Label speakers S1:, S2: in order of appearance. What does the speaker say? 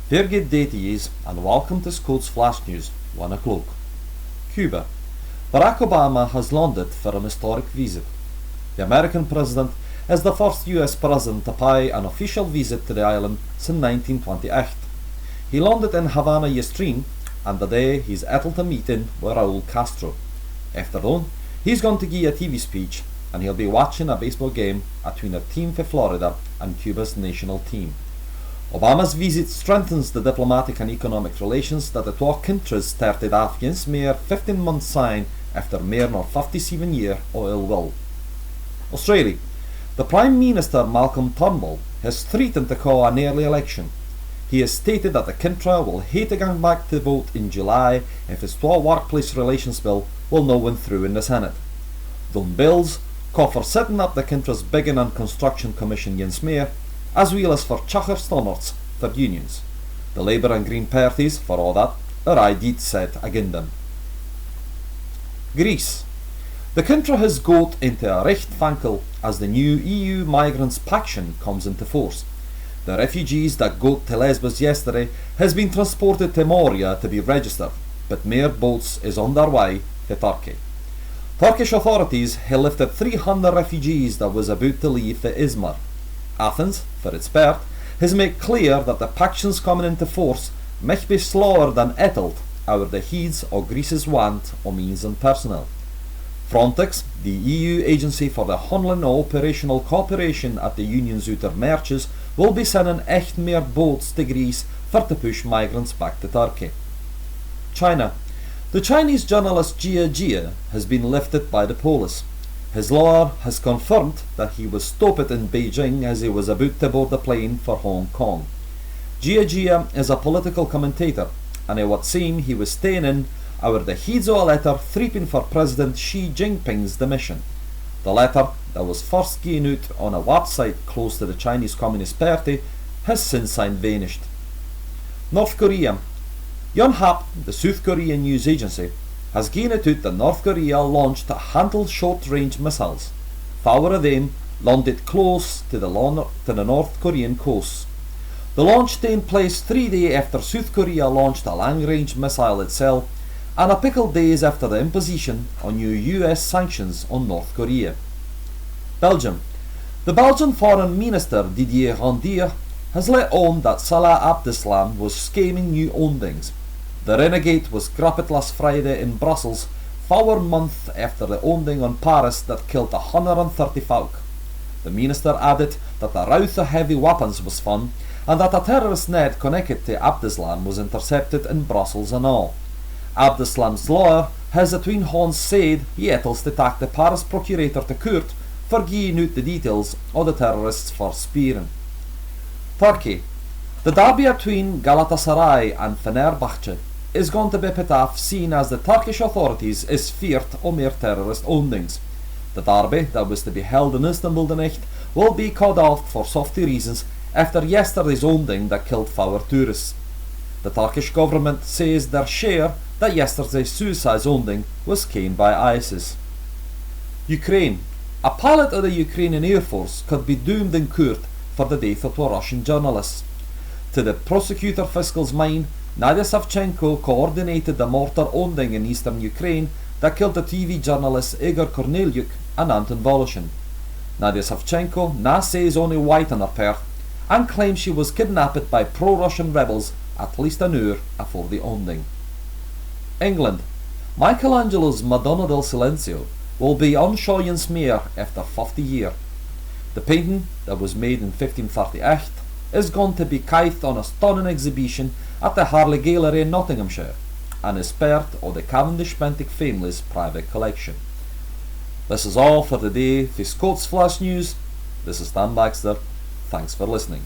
S1: Very good day to yous, and welcome to Scott's Flash News, 1 o'clock. Cuba. Barack Obama has landed for an historic visit. The American president is the first US president to pay an official visit to the island since 1928. He landed in Havana yesterday, and today he's at a meeting with Raul Castro. After that, he's going to give a TV speech, and he'll be watching a baseball game between a team for Florida and Cuba's national team. Obama's visit strengthens the diplomatic and economic relations that the two countries started off against mere 15 months sign after more than 57 years of ill will. Australia. The Prime Minister Malcolm Turnbull has threatened to call an early election. He has stated that the country will hate to go back to vote in July if his two workplace relations bill will not win through in the Senate. Those bills call for setting up the country's Biggin and Construction Commission against mayor, as well as for chugger standards for unions. The Labour and Green parties, for all that, are indeed set against them. Greece. The country has got into a recht vankel as the new EU Migrants Paction comes into force. The refugees that got to Lesbos yesterday has been transported to Moria to be registered, but more boats is on their way to Turkey. Turkish authorities have lifted 300 refugees that was about to leave for Izmir. Athens, for its part, has made clear that the pactions coming into force might be slower than ettled over the heads of Greece's want of means and personnel. Frontex, the EU agency for the handling of operational cooperation at the Union's outer marches, will be sending echt meer boats to Greece for to push migrants back to Turkey. China. The Chinese journalist Jia Jia has been lifted by the police. His lawyer has confirmed that he was stopped in Beijing as he was about to board the plane for Hong Kong. Jia Jia is a political commentator, and it would seem he was staying in over the heads of a letter threatening for President Xi Jinping's demission. The letter, that was first given out on a website close to the Chinese Communist Party, has since vanished. North Korea. Yonhap, the South Korean news agency, has given it out that North Korea launched a handle short-range missiles. 4 of them landed close to the North Korean coast. The launch took place 3 days after South Korea launched a long-range missile itself, and a couple days after the imposition of new US sanctions on North Korea. Belgium. The Belgian Foreign Minister Didier Reynders has let on that Salah Abdeslam was scheming new ondings. The renegade was grabbed last Friday in Brussels, 4 months after the onding on Paris that killed 130 folk. The minister added that the rout of heavy weapons was found, and that a terrorist net connected to Abdeslam was intercepted in Brussels and all. Abdeslam's lawyer has between hands said he attempts to take the Paris procurator to court for giving out the details of the terrorists for spearing. Turkey. The derby between Galatasaray and Fenerbahce is going to be put off, seen as the Turkish authorities is feared of mere terrorist ondings. The derby that was to be held in Istanbul the night will be called off for safety reasons after yesterday's onding that killed 4 tourists. The Turkish government says their share that yesterday's suicide onding was came by ISIS. Ukraine. A pilot of the Ukrainian Air Force could be doomed in court for the death of 2 Russian journalists. To the prosecutor fiscal's mind, Nadia Savchenko coordinated the mortar onding in eastern Ukraine that killed the TV journalists Igor Kornelyuk and Anton Voloshin. Nadia Savchenko now says only white on her part and claims she was kidnapped by pro-Russian rebels at least an hour before the onding. England. Michelangelo's Madonna del Silenzio will be on show once more after 50 years. The painting, that was made in 1538, is going to be kept on a stunning exhibition at the Harley Gallery in Nottinghamshire, and is part of the Cavendish Bentinck family's private collection. This is all for today for Scott's Flash News. This is Dan Baxter. Thanks for listening.